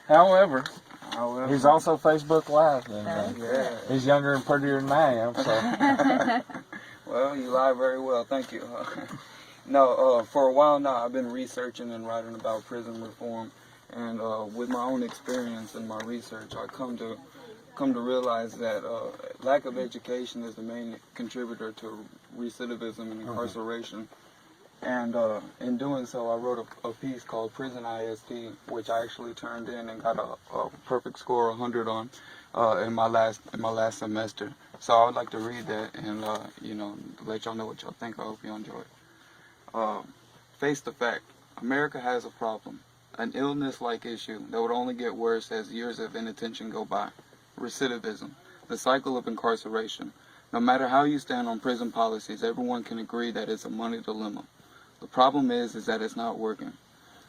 However, he's also Facebook Live, and he's younger and prettier than I am, so. Well, you lie very well, thank you. No, for a while now, I've been researching and writing about prison reform, and with my own experience and my research, I come to realize that lack of education is the main contributor to recidivism and incarceration. And in doing so, I wrote a piece called Prison ISD, which I actually turned in and got a perfect score, 100 on, in my last semester. So I would like to read that and let y'all know what y'all think. I hope you enjoy it. Face the fact: America has a problem, an illness-like issue that would only get worse as years of inattention go by. Recidivism, the cycle of incarceration. No matter how you stand on prison policies, everyone can agree that it's a money dilemma. The problem is that it's not working.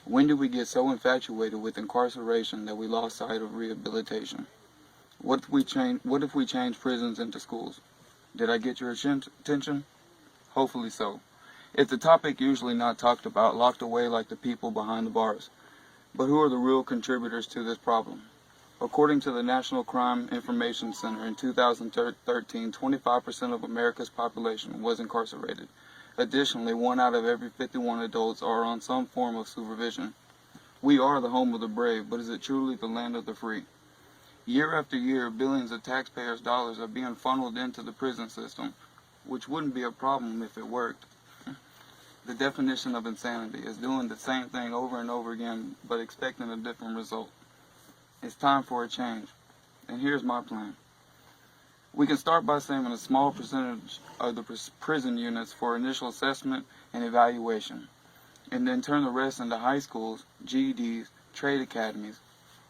When did we get so infatuated with incarceration that we lost sight of rehabilitation? What if we change prisons into schools? Did I get your attention? Hopefully so. It's a topic usually not talked about, locked away like the people behind the bars. But who are the real contributors to this problem? According to the National Crime Information Center, in 2013, 25% of America's population was incarcerated. Additionally, 1 out of every 51 adults are on some form of supervision. We are the home of the brave, but is it truly the land of the free? Year after year, billions of taxpayers' dollars are being funneled into the prison system, which wouldn't be a problem if it worked. The definition of insanity is doing the same thing over and over again, but expecting a different result. It's time for a change, and here's my plan. We can start by saving a small percentage of the prison units for initial assessment and evaluation, and then turn the rest into high schools, GEDs, trade academies.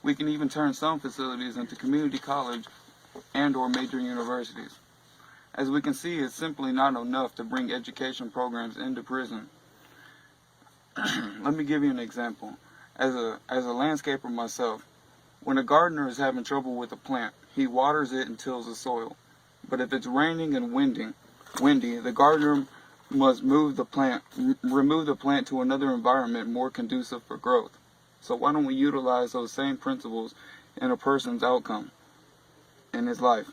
We can even turn some facilities into community college and/or major universities. As we can see, it's simply not enough to bring education programs into prison. Let me give you an example. As a landscaper myself, when a gardener is having trouble with a plant, he waters it and tills the soil. But if it's raining and windy, the gardener must remove the plant to another environment more conducive for growth. So why don't we utilize those same principles in a person's outcome in his life?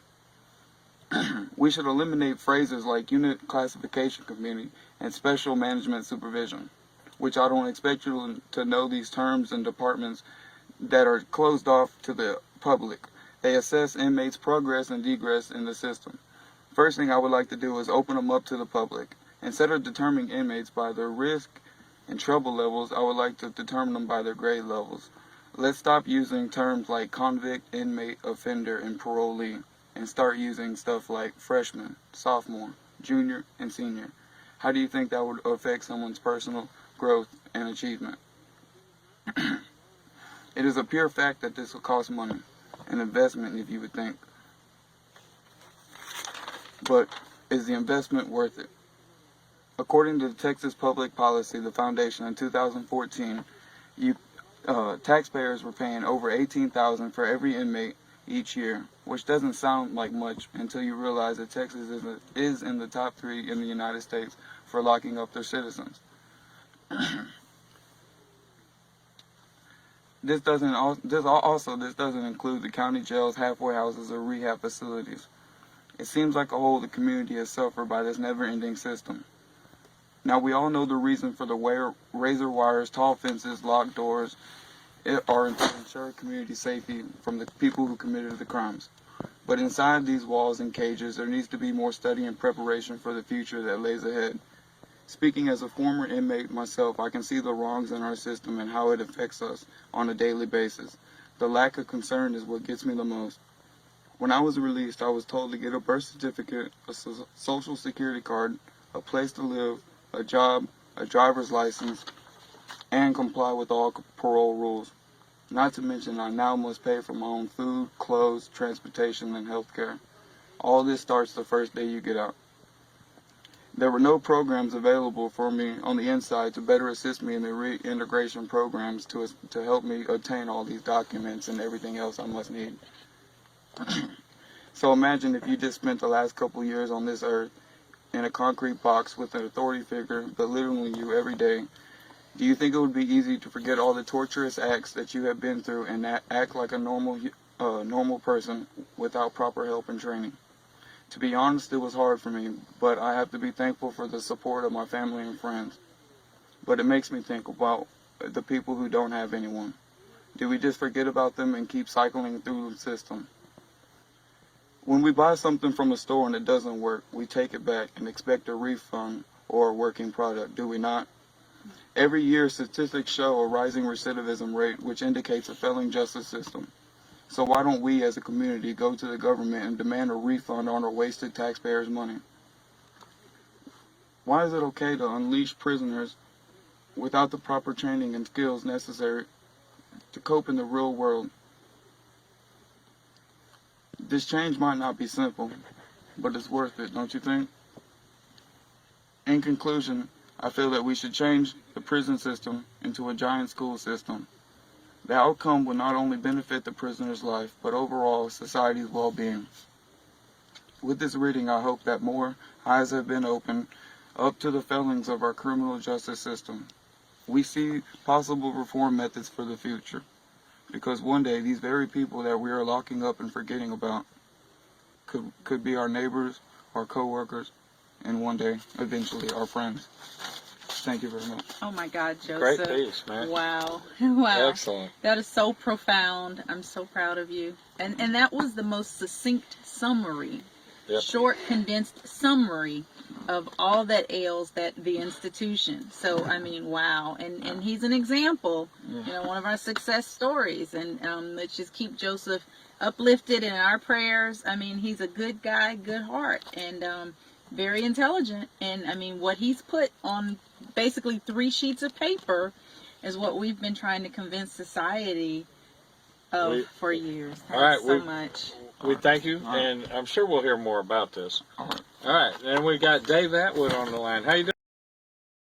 We should eliminate phrases like unit classification committee and special management supervision, which I don't expect you to know these terms and departments that are closed off to the public. They assess inmates' progress and degress in the system. First thing I would like to do is open them up to the public. Instead of determining inmates by their risk and trouble levels, I would like to determine them by their grade levels. Let's stop using terms like convict, inmate, offender, and parolee, and start using stuff like freshman, sophomore, junior, and senior. How do you think that would affect someone's personal growth and achievement? It is a pure fact that this will cost money, an investment if you would think. But is the investment worth it? According to the Texas Public Policy, the Foundation, in 2014, taxpayers were paying over $18,000 for every inmate each year, which doesn't sound like much until you realize that Texas is in the top 3 in the United States for locking up their citizens. This doesn't include the county jails, halfway houses, or rehab facilities. It seems like a whole the community has suffered by this never-ending system. Now, we all know the reason for the razor wires, tall fences, locked doors are to ensure community safety from the people who committed the crimes. But inside these walls and cages, there needs to be more study and preparation for the future that lays ahead. Speaking as a former inmate myself, I can see the wrongs in our system and how it affects us on a daily basis. The lack of concern is what gets me the most. When I was released, I was told to get a birth certificate, a social security card, a place to live, a job, a driver's license, and comply with all parole rules. Not to mention, I now must pay for my own food, clothes, transportation, and health care. All this starts the first day you get out. There were no programs available for me on the inside to better assist me in the reintegration programs to help me obtain all these documents and everything else I must need. So imagine if you just spent the last couple of years on this earth in a concrete box with an authority figure belittling you every day, Do you think it would be easy to forget all the torturous acts that you have been through and act like a normal person without proper help and training? To be honest, it was hard for me, but I have to be thankful for the support of my family and friends. But it makes me think about the people who don't have anyone. Do we just forget about them and keep cycling through the system? When we buy something from a store and it doesn't work, we take it back and expect a refund or a working product, do we not? Every year, statistics show a rising recidivism rate, which indicates a failing justice system. So why don't we as a community go to the government and demand a refund on our wasted taxpayers' money? Why is it okay to unleash prisoners without the proper training and skills necessary to cope in the real world? This change might not be simple, but it's worth it, don't you think? In conclusion, I feel that we should change the prison system into a giant school system. The outcome will not only benefit the prisoner's life, but overall society's well-being. With this reading, I hope that more eyes have been opened up to the failings of our criminal justice system. We see possible reform methods for the future, because one day these very people that we are locking up and forgetting about could be our neighbors, our co-workers, and one day, eventually, our friends. Thank you very much. Oh my God, Joseph. Great piece, man. Wow. Wow. Excellent. That is so profound. I'm so proud of you. And that was the most succinct summary, short, condensed summary of all that ails the institution. So, I mean, wow. And he's an example, you know, one of our success stories. And let's just keep Joseph uplifted in our prayers. I mean, he's a good guy, good heart, and very intelligent. And I mean, what he's put on basically 3 sheets of paper is what we've been trying to convince society of for years. Thanks so much. We thank you, and I'm sure we'll hear more about this. All right, and we got Dave Atwood on the line. How you doing?